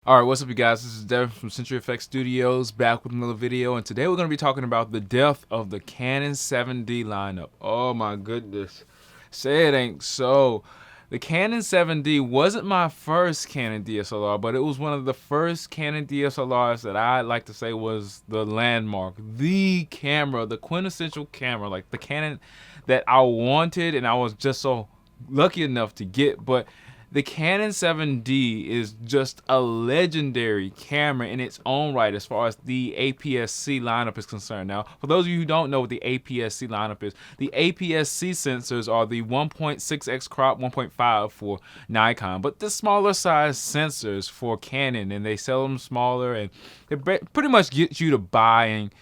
Alright, what's up you guys? This is Devin from CenturyFX Studios, back with another video, and today we're going to be talking about the death of the Canon 7D lineup. Oh my goodness. Say it ain't so. The Canon 7D wasn't my first Canon DSLR, but it was one of the first Canon DSLRs that I'd like to say was the landmark, the camera, the quintessential camera, like the Canon that I wanted and I was just so lucky enough to get. But the Canon 7D is just a legendary camera in its own right as far as the APS-C lineup is concerned. Now, for those of you who don't know what the APS-C lineup is, the APS-C sensors are the 1.6x crop, 1.5 for Nikon, but the smaller size sensors for Canon, and they sell them smaller, and it pretty much gets you to buying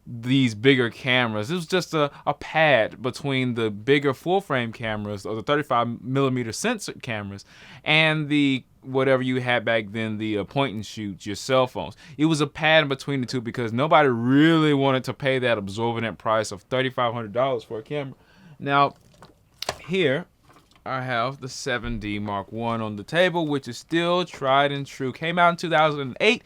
these bigger cameras. It was just a pad between the bigger full frame cameras, or the 35mm sensor cameras, and the whatever you had back then, the point and shoot, your cell phones. It was a pad between the two because nobody really wanted to pay that exorbitant price of $3,500 for a camera. Now, here I have the 7D Mark I on the table, which is still tried and true. Came out in 2008,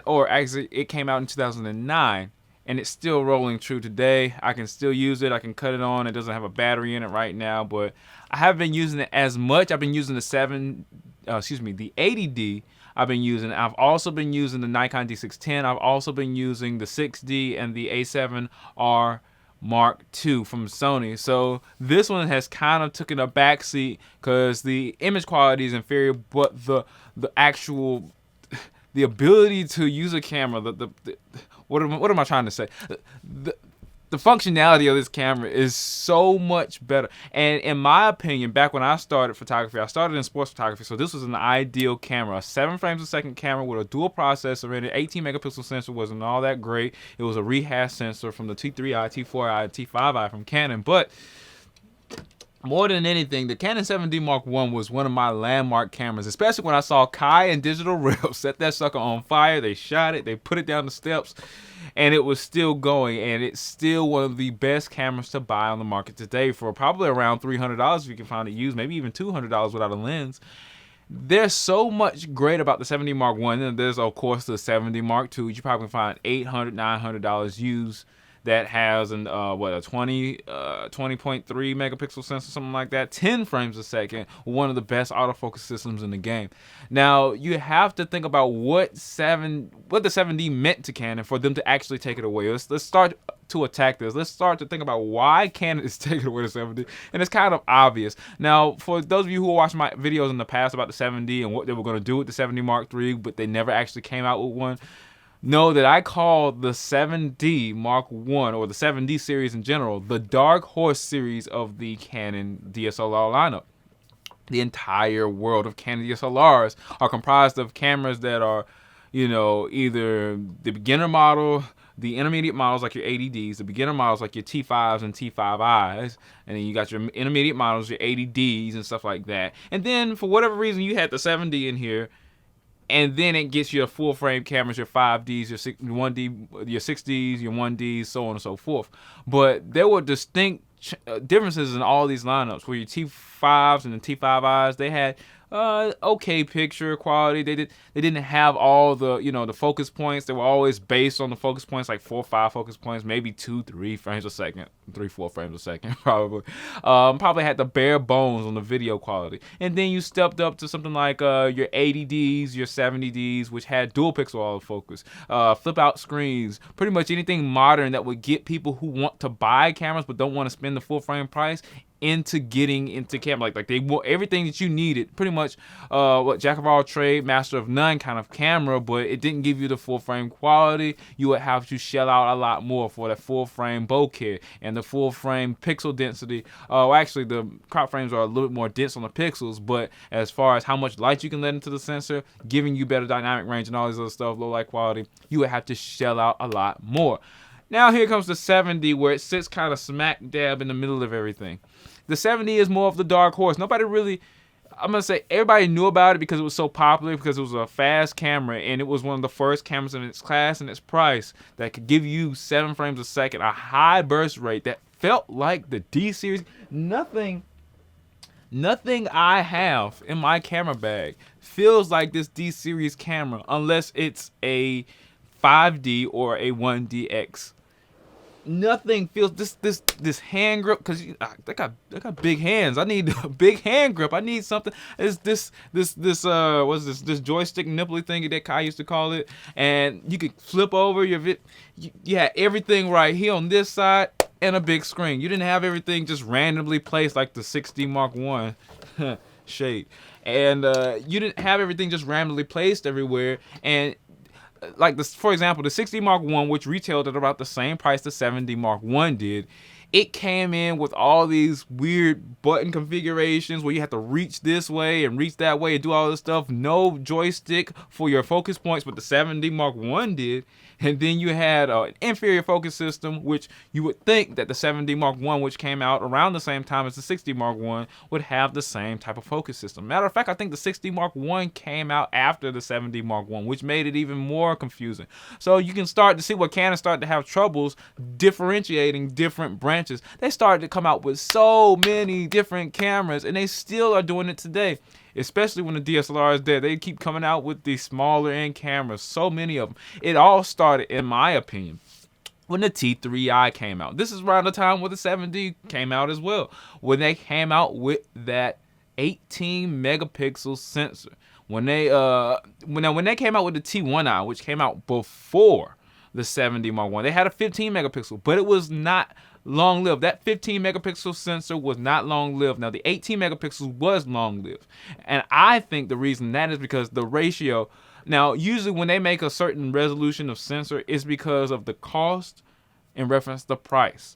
or actually it came out in 2009. And it's still rolling true today. I can still use it. I can cut it on. It doesn't have a battery in it right now, but I haven't been using it as much. I've been using the 80D. I've been using. I've also been using the Nikon D610. I've also been using the 6D and the A7R Mark II from Sony. So this one has kind of taken a backseat because the image quality is inferior, but the actual the ability to use a camera, what am I trying to say? The functionality of this camera is so much better. And in my opinion, back when I started photography, I started in sports photography, so this was an ideal camera. A 7 frames a second camera with a dual processor in it. 18 megapixel sensor wasn't all that great. It was a rehash sensor from the T3i, T4i, and T5i from Canon. But more than anything, the Canon 7D Mark I was one of my landmark cameras, especially when I saw Kai and Digital Rev set that sucker on fire. They shot it, they put it down the steps, and it was still going, and it's still one of the best cameras to buy on the market today for probably around $300 if you can find it used, maybe even $200 without a lens. There's so much great about the 7D Mark I, and there's of course the 7D Mark II. You probably can find $800, $900 used that has an a 20.3 megapixel sensor, something like that, 10 frames a second, one of the best autofocus systems in the game. Now you have to think about what the 7D meant to Canon for them to actually take it away. Let's start to attack this. Let's start to think about why Canon is taking away the 7D, and it's kind of obvious. Now, for those of you who watched my videos in the past about the 7D and what they were going to do with the 7D Mark III, but they never actually came out with one, know that I call the 7D Mark I, or the 7D series in general, the dark horse series of the Canon DSLR lineup. The entire world of Canon DSLRs are comprised of cameras that are, either the beginner model, the intermediate models like your 80Ds, the beginner models like your T5s and T5Is, and then you got your intermediate models, your 80Ds and stuff like that. And then for whatever reason you had the 7D in here, and then it gets your full frame cameras, your 5Ds, your 1D, your 6Ds, your 1Ds, so on and so forth. But there were distinct differences in all these lineups. Where your T5s and the T5Is, they had okay picture quality. They didn't have all the the focus points. They were always based on the focus points, like 4 or 5 focus points, maybe 2, 3 frames a second, 3, 4 frames a second, probably. Probably had the bare bones on the video quality. And then you stepped up to something like your 80Ds, your 70Ds, which had dual pixel autofocus, flip out screens, pretty much anything modern that would get people who want to buy cameras but don't want to spend the full frame price into getting into camera. Like they want everything that you needed, pretty much jack of all trade, master of none kind of camera, but it didn't give you the full frame quality. You would have to shell out a lot more for that full frame bokeh and the full frame pixel density. Actually the crop frames are a little bit more dense on the pixels, but as far as how much light you can let into the sensor, giving you better dynamic range and all these other stuff, low light quality, you would have to shell out a lot more. Now here comes the 7D, where it sits kind of smack dab in the middle of everything. The 7D is more of the dark horse. Nobody really, I'm going to say everybody knew about it because it was so popular, because it was a fast camera, and it was one of the first cameras in its class and its price that could give you 7 frames a second, a high burst rate that felt like the D series. Nothing Nothing I have in my camera bag feels like this D series camera unless it's a 5D or a 1DX. Nothing feels this hand grip, because they got big hands. I need a big hand grip. I need something. It's what's this joystick nipply thing that Kai used to call it, and you could flip over you had everything right here on this side and a big screen. You didn't have everything just randomly placed like the 6D Mark One shade, and you didn't have everything just randomly placed everywhere. And like this, for example, the 6D Mark One, which retailed at about the same price the 7D Mark One did, it came in with all these weird button configurations where you have to reach this way and reach that way and do all this stuff. No joystick for your focus points, but the 7D Mark One did. And then you had an inferior focus system, which you would think that the 7D Mark One, which came out around the same time as the 6D Mark One, would have the same type of focus system. Matter of fact, I think the 6D Mark One came out after the 7D Mark One, which made it even more confusing. So you can start to see where Canon started to have troubles differentiating different branches. They started to come out with so many different cameras, and they still are doing it today. Especially when the DSLR is dead, they keep coming out with these smaller end cameras, so many of them. It all started, in my opinion, when the T3i came out. This is around the time where the 7D came out as well, when they came out with that 18 megapixel sensor. When they came out with the T1i, which came out before the 7D Mark I, they had a 15 megapixel, but it was not long-lived. That 15 megapixel sensor was not long-lived. Now the 18 megapixels was long-lived, and I think the reason that is because the ratio. Now usually when they make a certain resolution of sensor, it's because of the cost in reference to the price.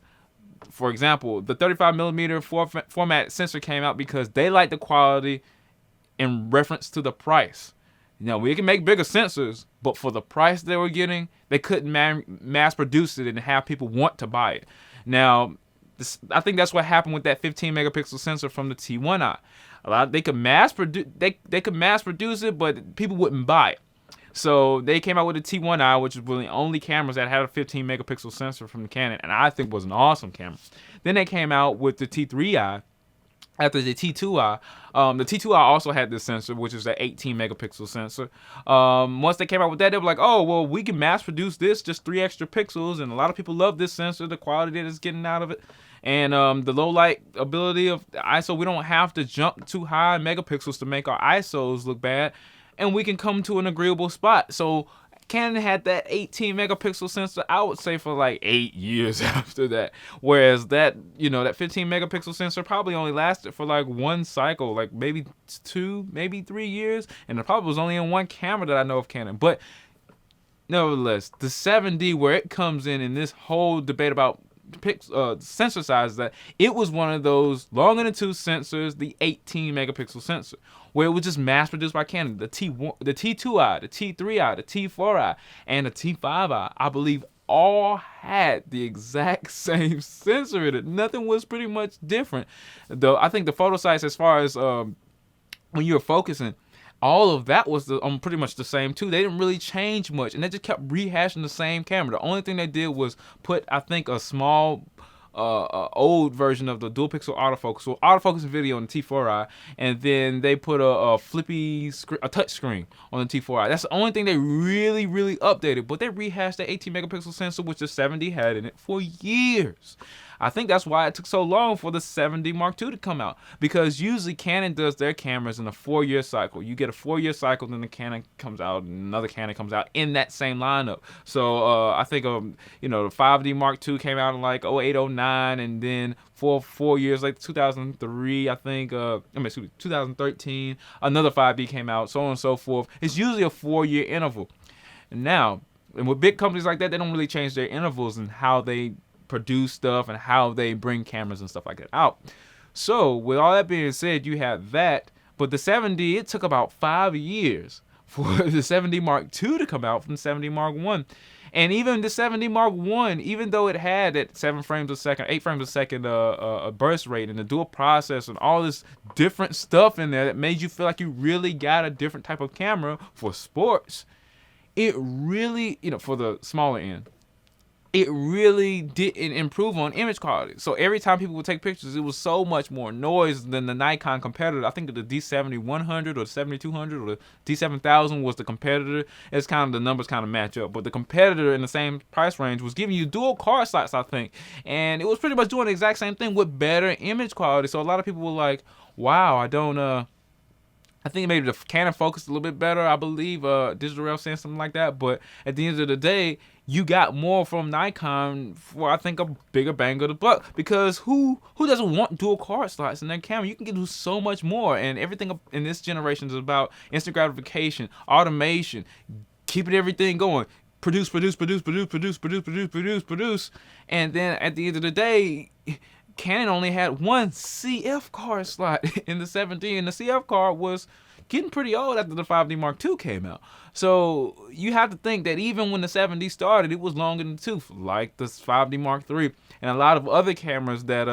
For example, the 35 millimeter format sensor came out because they like the quality in reference to the price. Now we can make bigger sensors, but for the price they were getting, they couldn't mass produce it and have people want to buy it. Now, I think that's what happened with that 15 megapixel sensor from the T1i. They could mass produce it, but people wouldn't buy it. So they came out with the T1i, which was one of the only cameras that had a 15 megapixel sensor from the Canon, and I think was an awesome camera. Then they came out with the T3i. After the T2i, the T2i also had this sensor, which is an 18 megapixel sensor. Once they came out with that, they were like, oh, well, we can mass produce this, just 3 extra pixels, and a lot of people love this sensor, the quality that it's getting out of it, and the low light ability of the ISO. We don't have to jump too high in megapixels to make our ISOs look bad, and we can come to an agreeable spot. So Canon had that 18 megapixel sensor, I would say, for like 8 years after that. Whereas that 15 megapixel sensor probably only lasted for like one cycle, like maybe 2, maybe 3 years. And it probably was only in one camera that I know of Canon. But nevertheless, the 7D, where it comes in this whole debate about sensor size, that it was one of those long in the tooth sensors, the 18 megapixel sensor, where it was just mass produced by Canon. The T2i, the T3i, the T4i, and the T5i, I believe, all had the exact same sensor in it. Nothing was pretty much different. Though I think the photo size, as far as when you were focusing, all of that was pretty much the same too. They didn't really change much, and they just kept rehashing the same camera. The only thing they did was put, I think, a small old version of the dual pixel autofocus, so autofocus video on the T4i, and then they put a flippy a touch screen on the T4i. That's the only thing they really updated. But they rehashed the 18 megapixel sensor, which the 7D had in it, for years. I think that's why it took so long for the 7D Mark II to come out, because usually Canon does their cameras in a 4-year cycle. You get a 4-year cycle, then the Canon comes out, and another Canon comes out in that same lineup. So I think the 5D Mark II came out in like 08, 09, and then for 4 years, like 2003, I think, 2013, another 5D came out, so on and so forth. It's usually a 4-year interval. And with big companies like that, they don't really change their intervals and how they produce stuff and how they bring cameras and stuff like that out. So with all that being said, you have that, but the 7D, it took about 5 years for the 7D Mark II to come out from the 7D Mark I. And even the 7D Mark I, even though it had that 7 frames a second, 8 frames a second burst rate and the dual processor and all this different stuff in there that made you feel like you really got a different type of camera for sports, it really, for the smaller end, it really didn't improve on image quality. So every time people would take pictures, it was so much more noise than the Nikon competitor. I think the D7100 or the 7200 or the D7000 was the competitor. It's kind of, the numbers kind of match up. But the competitor in the same price range was giving you dual card slots, I think. And it was pretty much doing the exact same thing with better image quality. So a lot of people were like, wow, I think maybe the Canon focused a little bit better. I believe Digital Rail saying something like that. But at the end of the day, you got more from Nikon for, I think, a bigger bang of the buck. Because who doesn't want dual card slots in their camera? You can do so much more. And everything in this generation is about instant gratification, automation, keeping everything going. Produce. And then at the end of the day, Canon only had one CF card slot in the 7D, and the CF card was getting pretty old after the 5D Mark II came out. So you have to think that even when the 7D started, it was long in the tooth, like the 5D Mark III and a lot of other cameras that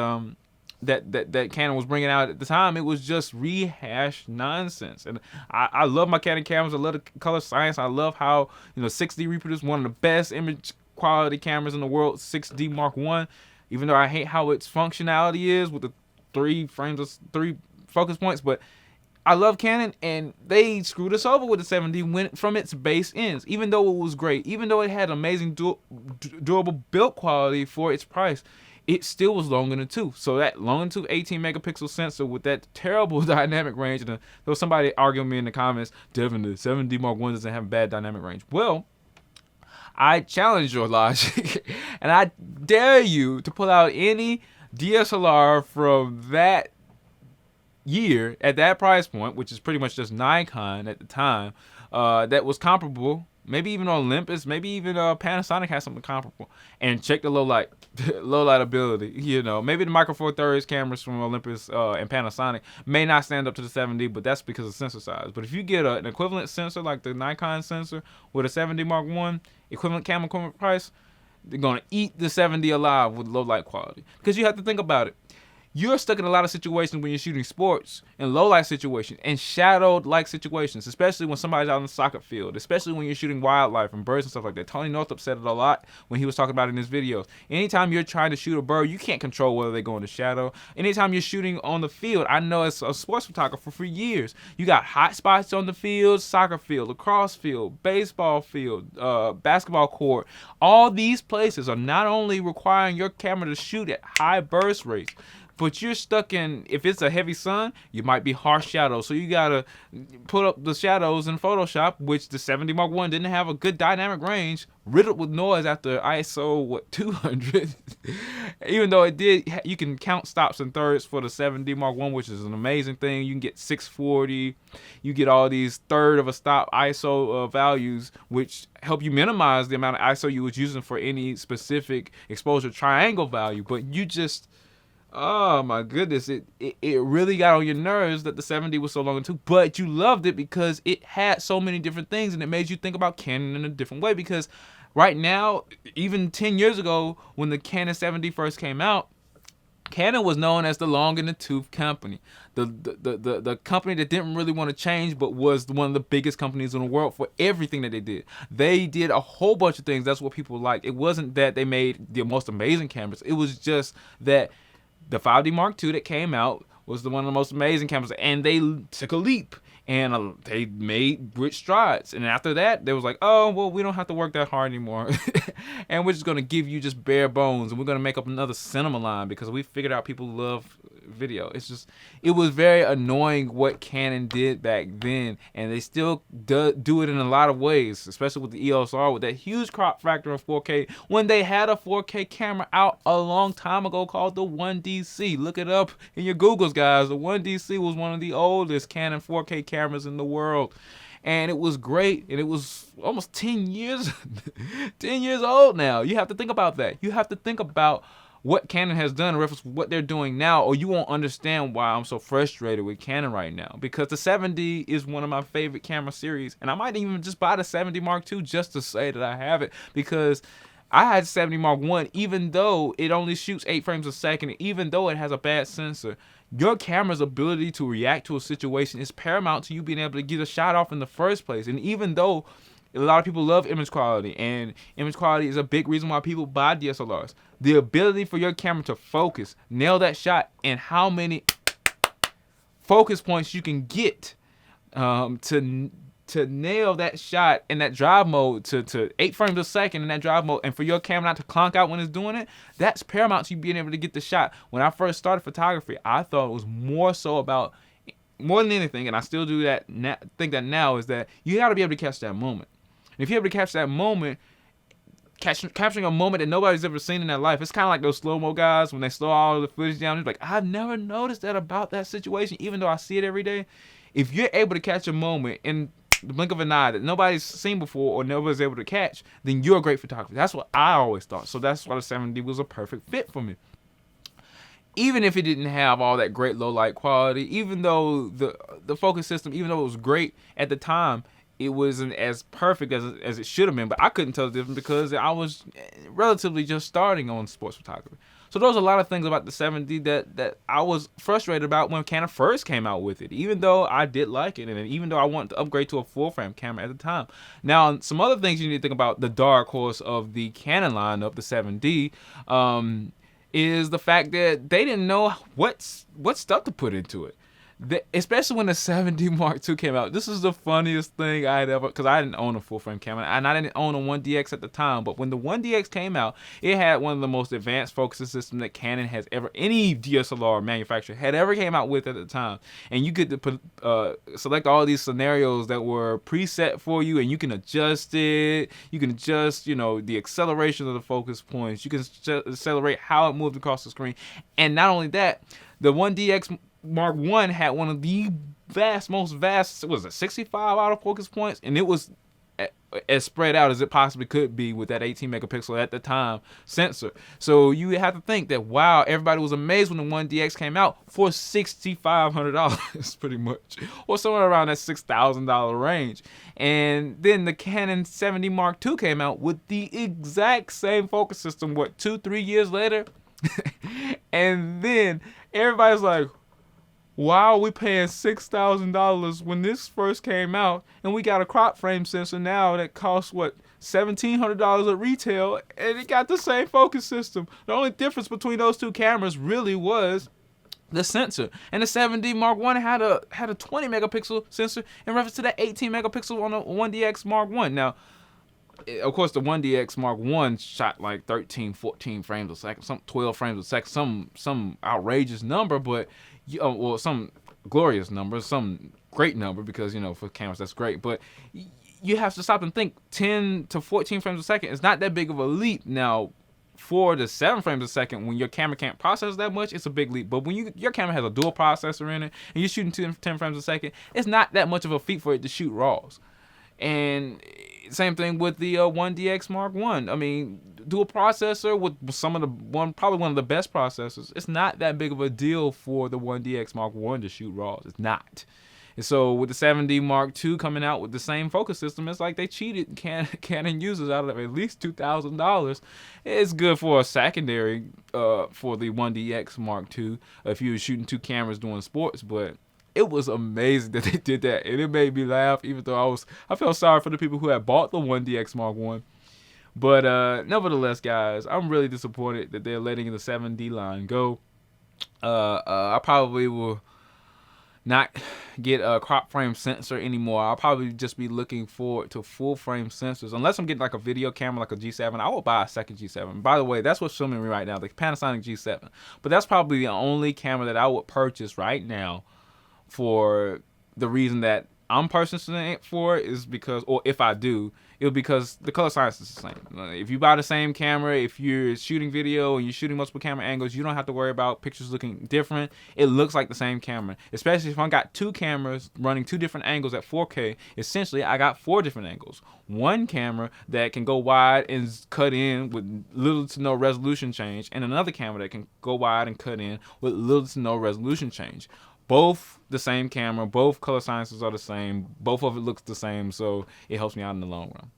that Canon was bringing out at the time. It was just rehashed nonsense. And I love my Canon cameras. I love the color science. I love how 6D reproduced one of the best image quality cameras in the world, 6D Mark I. Even though I hate how its functionality is with the 3 focus points, but I love Canon, and they screwed us over with the 7D when from its base ends. Even though it was great, even though it had amazing durable build quality for its price, it still was long in the tooth. So that long in the tooth 18 megapixel sensor with that terrible dynamic range, and there was somebody arguing me in the comments, Devin, the 7D Mark I doesn't have bad dynamic range. Well, I challenge your logic, and I dare you to pull out any DSLR from that year at that price point, which is pretty much just Nikon at the time, that was comparable. Maybe even Olympus, maybe even Panasonic has something comparable, and check the low light ability. Maybe the Micro Four Thirds cameras from Olympus and Panasonic may not stand up to the 7D, but that's because of sensor size. But if you get an equivalent sensor like the Nikon sensor with a 7D Mark I, equivalent camera, equivalent price, they're gonna eat the 7D alive with low light quality. Because you have to think about it. You're stuck in a lot of situations when you're shooting sports, in low light situations, and shadowed like situations, especially when somebody's out in the soccer field, especially when you're shooting wildlife and birds and stuff like that. Tony Northrup said it a lot when he was talking about it in his videos. Anytime you're trying to shoot a bird, you can't control whether they go in the shadow. Anytime you're shooting on the field, I know as a sports photographer for years, you got hot spots on the field, soccer field, lacrosse field, baseball field, basketball court. All these places are not only requiring your camera to shoot at high burst rates, but you're stuck in, if it's a heavy sun, you might be harsh shadows. So you gotta put up the shadows in Photoshop, which the 7D Mark I didn't have a good dynamic range, riddled with noise after ISO 200. Even though it did, you can count stops and thirds for the 7D Mark I, which is an amazing thing. You can get 640. You get all these third of a stop ISO values, which help you minimize the amount of ISO you was using for any specific exposure triangle value. But you just, oh my goodness, it really got on your nerves that the 7D was so long in tooth, but you loved it because it had so many different things, and it made you think about Canon in a different way. Because right now, even 10 years ago, when the Canon 7D first came out, Canon was known as the long in the tooth company, the company that didn't really want to change, but was one of the biggest companies in the world for everything that they did. They did a whole bunch of things. That's what people liked. It wasn't that they made the most amazing cameras. It was just that the 5D Mark II that came out was one of the most amazing cameras, and they took a leap, and they made great strides. And after that, they was like, oh, well, we don't have to work that hard anymore, and we're just going to give you just bare bones, and we're going to make up another cinema line because we figured out people love video. It was very annoying what Canon did back then, and they still do it in a lot of ways, especially with the EOS R, with that huge crop factor in 4K, when they had a 4K camera out a long time ago called the 1DC. Look it up in your Googles, guys. The 1DC was one of the oldest Canon 4K cameras in the world, and it was great, and it was almost 10 years 10 years old now. You have to think about that. You have to think about what Canon has done in reference to what they're doing now, or you won't understand why I'm so frustrated with Canon right now. Because the 7D is one of my favorite camera series, and I might even just buy the 7D Mark II just to say that I have it, because I had 7D Mark I, even though it only shoots 8 frames a second, even though it has a bad sensor. Your camera's ability to react to a situation is paramount to you being able to get a shot off in the first place. And even though A lot of people love image quality, and image quality is a big reason why people buy DSLRs. The ability for your camera to focus, nail that shot, and how many focus points you can get to nail that shot in that drive mode to 8 frames a second in that drive mode, and for your camera not to clonk out when it's doing it, that's paramount to you being able to get the shot. When I first started photography, I thought it was more so about, more than anything, and I still do that now, think that now, is that you got to be able to catch that moment. And if you're able to catch that moment, capturing a moment that nobody's ever seen in their life, it's kind of like those slow-mo guys when they slow all the footage down. It's like, I've never noticed that about that situation, even though I see it every day. If you're able to catch a moment in the blink of an eye that nobody's seen before or nobody's able to catch, then you're a great photographer. That's what I always thought. So that's why the 7D was a perfect fit for me. Even if it didn't have all that great low light quality, even though the focus system, even though it was great at the time, it wasn't as perfect as it should have been. But I couldn't tell the difference because I was relatively just starting on sports photography. So there was a lot of things about the 7D that I was frustrated about when Canon first came out with it, even though I did like it, and even though I wanted to upgrade to a full frame camera at the time. Now, some other things you need to think about the dark horse of the Canon lineup, the 7D, is the fact that they didn't know what stuff to put into it. Especially when the 7D Mark II came out. This is the funniest thing I had ever, because I didn't own a full frame camera, and I didn't own a 1DX at the time, but when the 1DX came out, it had one of the most advanced focusing systems that Canon has ever, any DSLR manufacturer had ever came out with at the time. And you could select all these scenarios that were preset for you, and you can adjust it. You can adjust, the acceleration of the focus points. You can accelerate how it moves across the screen. And not only that, the 1DX Mark I had one of the most vast, was it 65 autofocus points? And it was as spread out as it possibly could be with that 18 megapixel at the time sensor. So you have to think that, wow, everybody was amazed when the 1DX came out for $6,500 pretty much, or somewhere around that $6,000 range. And then the Canon 7D Mark II came out with the exact same focus system, 2-3 years later? And then everybody's like, why are we paying $6,000 when this first came out, and we got a crop frame sensor now that costs $1,700 at retail, and it got the same focus system? The only difference between those two cameras really was the sensor. And the 7D Mark I had a 20 megapixel sensor in reference to that 18 megapixel on the 1DX Mark I. Now, of course, the 1DX Mark I shot like 13, 14 frames a second, some 12 frames a second, some outrageous number, but some glorious number, some great number, because for cameras that's great. But you have to stop and think, 10 to 14 frames a second is not that big of a leap. Now, 4 to 7 frames a second, when your camera can't process that much, it's a big leap. But when your camera has a dual processor in it and you're shooting 10 frames a second, it's not that much of a feat for it to shoot RAWs. And same thing with the 1DX Mark I. I mean, dual processor with probably one of the best processors. It's not that big of a deal for the 1DX Mark I to shoot RAWs. It's not. And so with the 7D Mark II coming out with the same focus system, it's like they cheated Canon users out of at least $2,000. It's good for a secondary for the 1DX Mark II if you were shooting 2 cameras doing sports, but it was amazing that they did that, and it made me laugh, even though I felt sorry for the people who had bought the 1DX Mark I. But nevertheless, guys, I'm really disappointed that they're letting the 7D line go. I probably will not get a crop frame sensor anymore. I'll probably just be looking forward to full frame sensors. Unless I'm getting like a video camera like a G7, I will buy a second G7. By the way, that's what's filming me right now, the Panasonic G7. But that's probably the only camera that I would purchase right now, for the reason that I'm purchasing it for is because, or if I do, it'll because the color science is the same. If you buy the same camera, if you're shooting video and you're shooting multiple camera angles, you don't have to worry about pictures looking different. It looks like the same camera. Especially if I got 2 cameras running 2 different angles at 4K, essentially I got 4 different angles. One camera that can go wide and cut in with little to no resolution change, and another camera that can go wide and cut in with little to no resolution change. Both the same camera, both color sciences are the same, both of it looks the same, so it helps me out in the long run.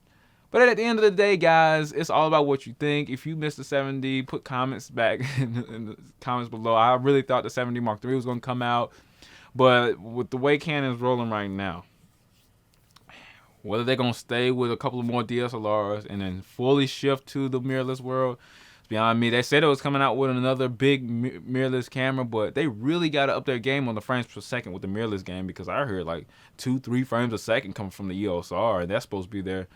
But at the end of the day, guys, it's all about what you think. If you missed the 7D, put comments back in the comments below. I really thought the 7D Mark III was going to come out, but with the way Canon's rolling right now, Whether they're gonna stay with a couple of more DSLRs and then fully shift to the mirrorless world, it's beyond me. They said it was coming out with another big mirrorless camera, but they really got to up their game on the frames per second with the mirrorless game, because I heard like 2-3 frames a second coming from the EOS R, and that's supposed to be their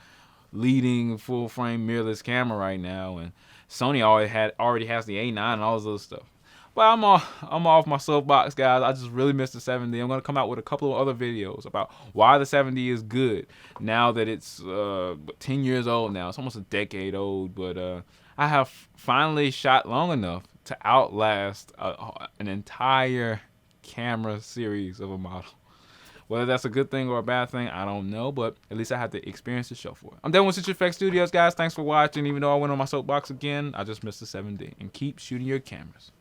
leading full frame mirrorless camera right now. And Sony already has the A9 and all this other stuff. But I'm off my soapbox, guys. I just really missed the 7D. I'm gonna come out with a couple of other videos about why the 7D is good now that it's 10 years old now. It's almost a decade old, but I have finally shot long enough to outlast an entire camera series of a model. Whether that's a good thing or a bad thing, I don't know, but at least I had the experience to show for it. I'm done with CenturyFX Studios, guys. Thanks for watching. Even though I went on my soapbox again, I just missed the 7D. And keep shooting your cameras.